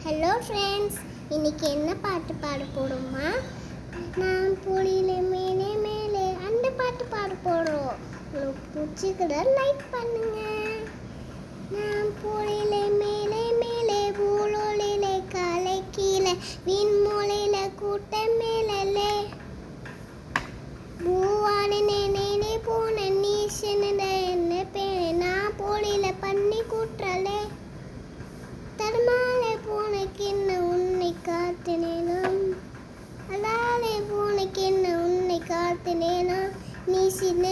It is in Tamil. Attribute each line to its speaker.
Speaker 1: ஹலோ ஃப்ரெண்ட்ஸ், இன்னைக்கு என்ன பாட்டு பாட போகிறோமா? நான் பொழியில மேலே மேலே அந்த பாட்டு பாட போகிறோம். உங்களுக்கு பிடிச்சிக்கிற லைக் பண்ணுங்க. நான் பொழியில மேலே மேலே பூலோலில காலை கீழே விண்மூலையில கூட்டம் மேலே பூவாடு நேனே போன நீ சின்னத என்ன பேரு நான் பொழியில பண்ணி கூட்டுறலே தருமாலை பூனைக்கென்ன உன்னை காத்தினேனும் அலாலே பூனைக்கென்ன உன்னை காத்தினேனும் நீ சின்ன